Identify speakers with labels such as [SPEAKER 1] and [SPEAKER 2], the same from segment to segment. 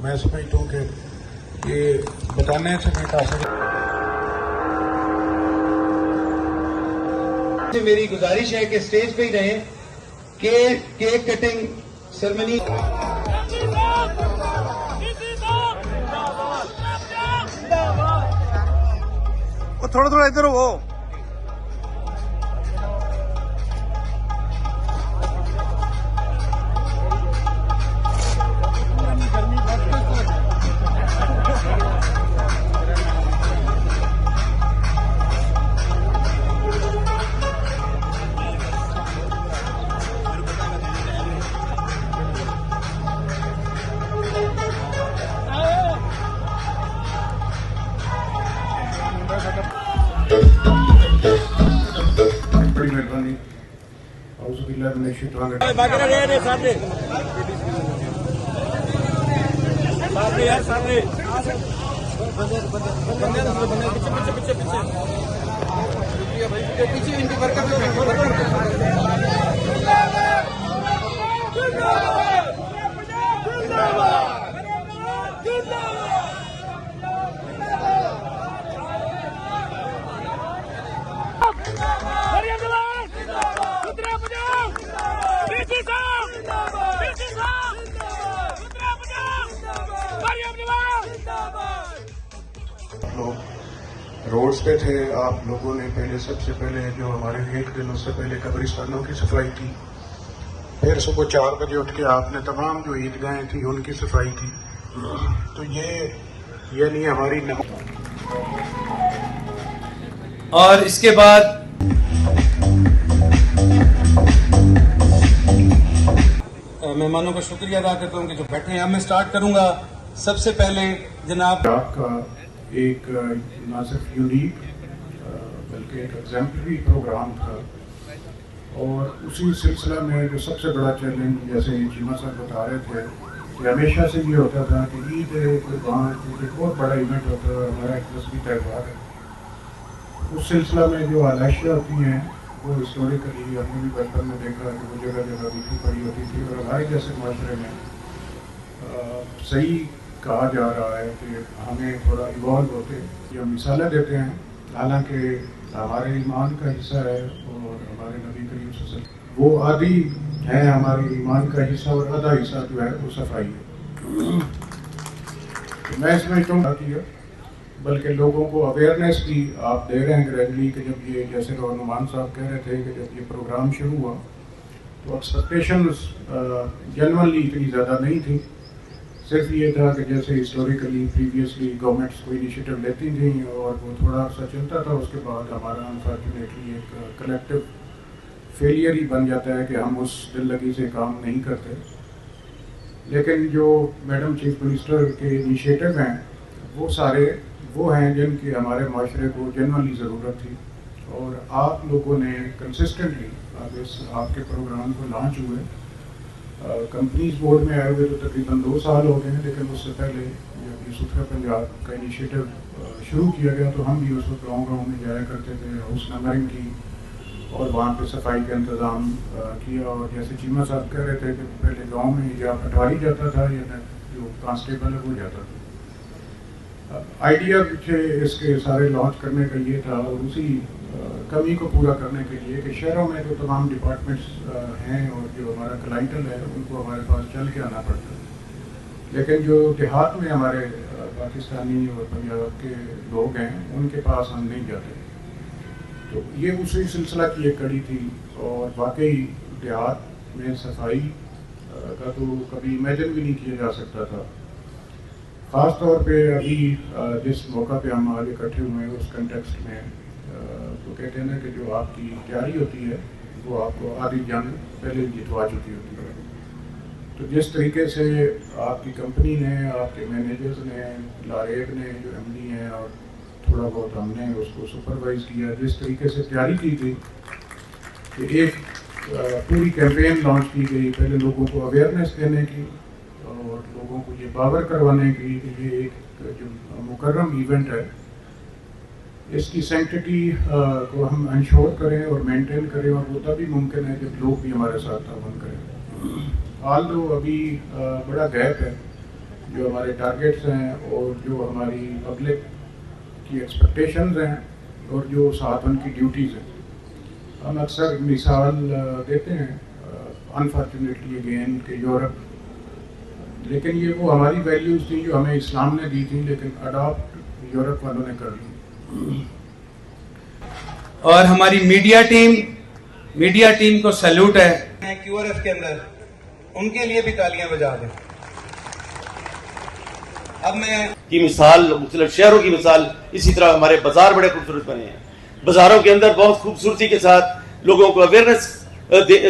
[SPEAKER 1] मैं समझता हूँ कि ये बताने से मैं काफी
[SPEAKER 2] मेरी गुजारिश है कि स्टेज पे ही रहे केक कटिंग सेरेमनी।
[SPEAKER 3] थोड़ा थोड़ा इधर हो।
[SPEAKER 1] बड़ी मेहरबानी। रोड्स पे थे आप लोगों ने पहले सबसे पहले जो हमारे 1 दिन उससे पहले कब्रिस्तानों की सफाई की, फिर सुबह 4 बजे उठ के आपने तमाम जो ईदगाहें थी उनकी सफाई की। तो ये नहीं हमारी न...
[SPEAKER 4] और इसके बाद मेहमानों का शुक्रिया अदा करता हूँ कि जो बैठे हैं। मैं स्टार्ट करूंगा सबसे पहले जनाब
[SPEAKER 1] आपका एक न सिर्फ यूनिक बल्कि एक एग्जाम्पलरी प्रोग्राम था, और उसी सिलसिला में जो सबसे बड़ा चैलेंज, जैसे चीमा साहब बता रहे थे, कि हमेशा से ये होता था कि ईद कुर्बान एक बहुत बड़ा इवेंट होता है, हमारा एक रस्मी त्यौहार है। उस सिलसिला में जो आलाइशियाँ होती हैं वो हिस्टोरिकली हमने भी बचपन में देखा कि वो जगह जगह बिखरी पड़ी होती थी, और हमारे जैसे माशरे में सही कहा जा रहा है कि हमें थोड़ा इवॉल्व होते या मिसालें देते हैं, हालांकि हमारे ईमान का हिस्सा है और हमारे नबी करीम सल्लल्लाहु अलैहि वसल्लम वो आदि है हमारे ईमान का हिस्सा, और आधा हिस्सा जो है वो सफाई है। तो मैं इसमें चाहूँगा बल्कि लोगों को अवेयरनेस भी आप दे रहे हैं ग्रेजुअली, कि जब ये जैसे नुमान साहब कह रहे थे कि जब ये प्रोग्राम शुरू हुआ तो एक्सपेक्टेशंस जनरली इतनी ज़्यादा नहीं थी। सिर्फ ये था कि जैसे हिस्टोरिकली प्रीवियसली गवर्नमेंट्स को इनिशिएटिव लेती थी और वो थोड़ा सा चलता था, उसके बाद हमारा अनफॉर्चुनेटली एक कलेक्टिव फेलियर ही बन जाता है कि हम उस दिल लगी से काम नहीं करते। लेकिन जो मैडम चीफ मिनिस्टर के इनिशिएटिव हैं वो सारे वो हैं जिनकी हमारे माशरे को जनरली ज़रूरत थी, और आप लोगों ने कंसिस्टेंटली अब इस आपके प्रोग्राम को लॉन्च हुए कंपनीज बोर्ड में आए हुए तो तकरीबन 2 साल हो गए हैं, लेकिन उससे पहले जब ये सुथरा पंजाब का इनिशिएटिव शुरू किया गया तो हम भी उस वक्त गाँव में जाया करते थे, हाउस नंबरिंग की और वहाँ पे सफाई का इंतज़ाम किया। और जैसे चीमा साहब कह रहे थे कि पहले गाँव में या पटवारी जाता था या जो कांस्टेबल है वो जाता था। आइडिया पीछे इसके सारे लॉन्च करने का ये था, और उसी कमी को पूरा करने के लिए कि शहरों में जो तमाम डिपार्टमेंट्स हैं और जो हमारा क्लाइंटल है उनको हमारे पास चल के आना पड़ता है, लेकिन जो देहात में हमारे पाकिस्तानी और पंजाब के लोग हैं उनके पास हम नहीं जाते। तो ये उसी सिलसिला की एक कड़ी थी, और वाकई देहात में सफाई का तो कभी इमेजिन भी नहीं किया जा सकता था। ख़ास तौर पे अभी जिस मौका पे हम आज इकट्ठे हुए हैं उस कंटेक्स्ट में तो कहते हैं ना कि जो आपकी तैयारी होती है वो आपको आधी जंग पहले जितवा चुकी होती है। तो जिस तरीके से आपकी कंपनी ने, आपके मैनेजर्स ने, लारेब ने जो MD हैं और थोड़ा बहुत हमने उसको सुपरवाइज किया, जिस तरीके से तैयारी की थी कि एक पूरी कैंपेन लॉन्च की गई, पहले लोगों को अवेयरनेस देने की और लोगों को ये पावर करवाने की कि ये एक जो मुकर्रम इवेंट है इसकी सैंक्टिटी को हम इंश्योर करें और मेंटेन करें, और वो तभी मुमकिन है जब लोग भी हमारे साथ तावन करें। हाल तो अभी बड़ा गैप है जो हमारे टारगेट्स हैं और जो हमारी पब्लिक की एक्सपेक्टेशंस हैं और जो साथ उनकी ड्यूटीज़ हैं। हम अक्सर मिसाल देते हैं अनफॉर्चुनेटली अगेन कि यूरोप, लेकिन ये वो हमारी वैल्यूज़ थी जो हमें इस्लाम ने दी थी, लेकिन अडॉप्ट यूरोप वालों ने कर ली।
[SPEAKER 4] और हमारी मीडिया टीम को सैल्यूट है। क्यूआरएफ के अंदर उनके लिए भी तालियां बजा दें। अब मैं
[SPEAKER 5] की मिसाल, मुख्तलिफ शहरों की मिसाल, इसी तरह हमारे बाजार बड़े खूबसूरत बने हैं। बाजारों के अंदर बहुत खूबसूरती के साथ लोगों को अवेयरनेस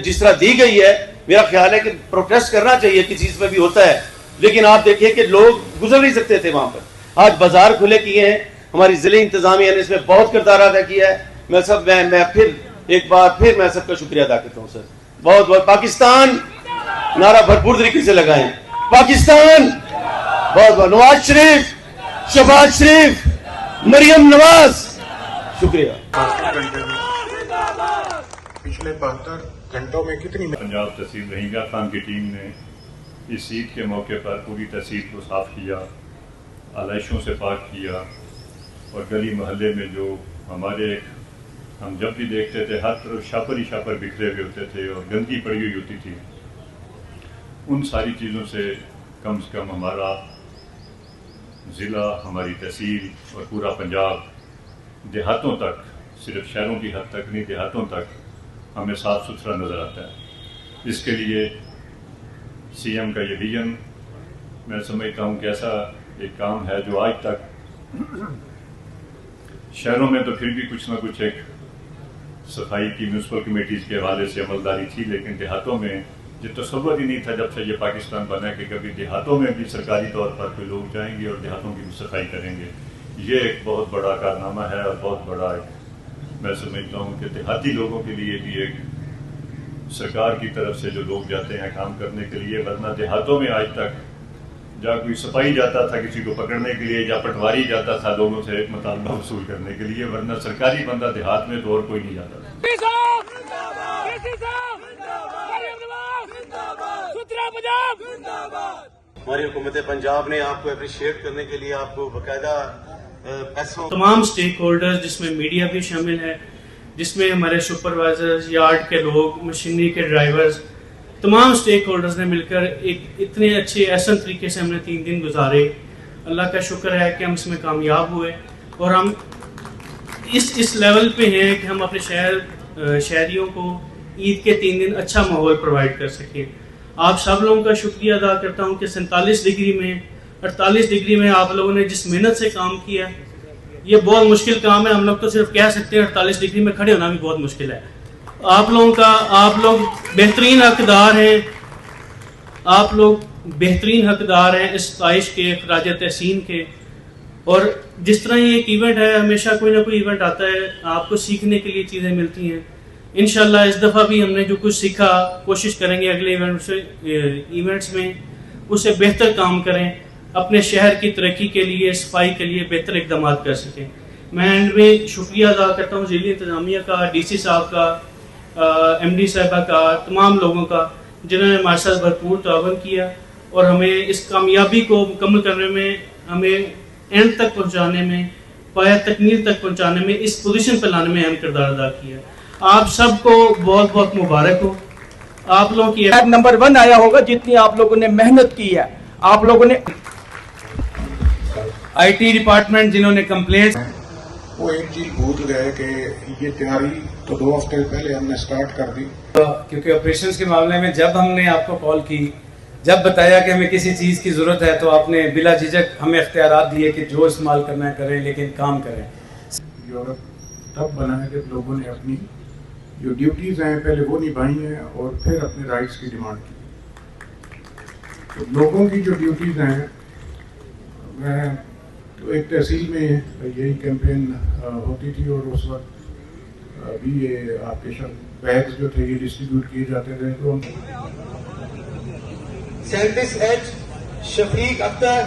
[SPEAKER 5] जिस तरह दी गई है, मेरा ख्याल है कि प्रोटेस्ट करना चाहिए, किसी चीज में भी होता है, लेकिन आप देखिए कि लोग गुजर नहीं सकते थे वहां पर। आज बाजार खुले किए हैं, हमारी जिले इंतजामिया ने इसमें बहुत किरदार अदा किया है। मैं फिर एक बार मैं सबका शुक्रिया अदा करता हूँ सर। बहुत बहुत पाकिस्तान नारा भरपूर तरीके से लगाएं, पाकिस्तान। बहुत बहुत नवाज शरीफ, शहबाज शरीफ, मरियम नवाज, शुक्रिया।
[SPEAKER 1] पिछले 72 घंटों में कितनी
[SPEAKER 6] पंजाब तहसील रहींगा खान की टीम ने इस ईद के मौके पर पूरी तहसील को साफ किया, आलाइशों से पाक किया और गली मोहल्ले में जो हम जब भी देखते थे हर तरफ शापर ही शापर बिखरे हुए होते थे और गंदगी पड़ी हुई होती थी, उन सारी चीज़ों से कम हमारा ज़िला, हमारी तहसील और पूरा पंजाब देहातों तक, सिर्फ शहरों की हद तक नहीं, देहातों तक हमें साफ सुथरा नज़र आता है। इसके लिए सीएम का ये विजन मैं समझता हूँ कि ऐसा एक काम है जो आज तक शहरों में तो फिर भी कुछ ना कुछ एक सफाई की म्यूनसिपल कमेटीज के हवाले से अमलदारी थी, लेकिन देहातों में ये तसव्वुर ही नहीं था जब से ये पाकिस्तान बना कि कभी देहातों में भी सरकारी तौर पर कोई लोग जाएंगे और देहातों की भी सफाई करेंगे। ये एक बहुत बड़ा कारनामा है और बहुत बड़ा मैं समझता हूँ कि देहाती लोगों के लिए भी एक सरकार की तरफ से जो लोग जाते हैं काम करने के लिए, वरना देहातों में आज तक जहाँ कोई सफाई जाता था किसी को पकड़ने के लिए, या पटवारी जाता था लोगों से मुतालबा वसूल करने के लिए, वरना सरकारी बंदा देहात में तो और कोई नहीं जाता था।
[SPEAKER 5] हमारी हुकूमत पंजाब ने आपको अप्रिशिएट करने के लिए आपको बाकायदा पैसों,
[SPEAKER 7] तमाम स्टेक होल्डर्स जिसमें मीडिया भी शामिल है, जिसमें हमारे सुपरवाइजर्स, यार्ड के लोग, मशीनरी के ड्राइवर्स, तमाम स्टेक होल्डर्स ने मिलकर एक इतने अच्छे आसान तरीके से हमने 3 दिन गुजारे। अल्लाह का शुक्र है कि हम इसमें कामयाब हुए और हम इस लेवल पे हैं कि हम अपने शहरियों को ईद के 3 दिन अच्छा माहौल प्रोवाइड कर सकें। आप सब लोगों का शुक्रिया अदा करता हूँ कि 47 डिग्री में, 48 डिग्री में आप लोगों ने जिस मेहनत से काम किया, ये बहुत मुश्किल काम है। हम लोग तो सिर्फ कह सकते हैं 48 डिग्री में खड़े होना भी बहुत मुश्किल है। आप लोग बेहतरीन हकदार हैं, आप लोग बेहतरीन हकदार हैं इस ख्वाहिश के, खराज तहसीन के। और जिस तरह ये एक इवेंट है, हमेशा कोई ना कोई इवेंट आता है, आपको सीखने के लिए चीज़ें मिलती हैं। इंशाल्लाह इस दफ़ा भी हमने जो कुछ सीखा, कोशिश करेंगे अगले इवेंट्स में उससे बेहतर काम करें, अपने शहर की तरक्की के लिए, सफाई के लिए बेहतर इकदाम कर सकें। मैं एंड में शुक्रिया अदा करता हूँ ज़िले इंतज़ामिया का, डीसी साहब का, एमडी साहबा का, तमाम लोगों का जिन्होंने हमारे साथ भरपूर तावन किया और हमें इस कामयाबी को मुकम्मल करने में, हमें एंड तक पहुँचाने में, पाया तकमील तक पहुँचाने में, इस पोजीशन पर लाने में अहम किरदार अदा किया। आप सबको बहुत बहुत मुबारक हो। आप लोगों की
[SPEAKER 8] नंबर 1 आया होगा जितनी आप लोगों ने मेहनत की है। आप लोगों ने
[SPEAKER 4] आईटी डिपार्टमेंट जिन्होंने कंप्लेंट,
[SPEAKER 1] वो एक चीज भूल गए कि ये तैयारी तो 2 हफ्ते पहले हमने स्टार्ट कर दी,
[SPEAKER 4] क्योंकि ऑपरेशंस के मामले में जब हमने आपको कॉल की, जब बताया कि हमें किसी चीज़ की ज़रूरत है, तो आपने बिला झिझक हमें इख्तियारात दिए कि जो इस्तेमाल करना है करें, लेकिन काम करें।
[SPEAKER 1] यूरोप तब बना है जब लोगों ने अपनी जो ड्यूटीज़ हैं पहले वो निभाई हैं और फिर अपने राइट्स की डिमांड की। तो लोगों की जो ड्यूटीज़ हैं, मैं तो एक तहसील में यही कैंपेन होती थी और उस वक्त भी ये आपके बैग्स जो थे ये डिस्ट्रीब्यूट किए जाते थे। तो
[SPEAKER 2] 37H शफीक अख्तर,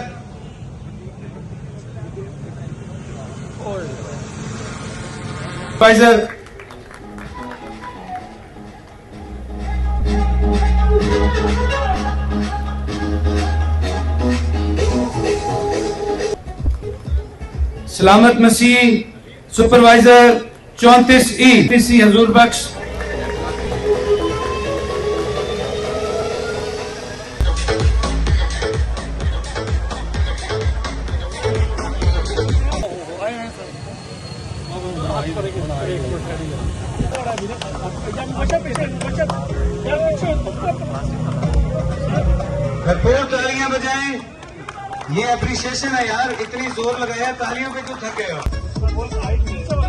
[SPEAKER 4] सुपरवाइजर सलामत मसीह सुपरवाइजर 34E पीसी हजूर बख्श।
[SPEAKER 2] भरपूर तालियां बजाएं, ये अप्रिशिएशन है यार, इतनी जोर लगाया तालियों पे क्यों थक गए हो।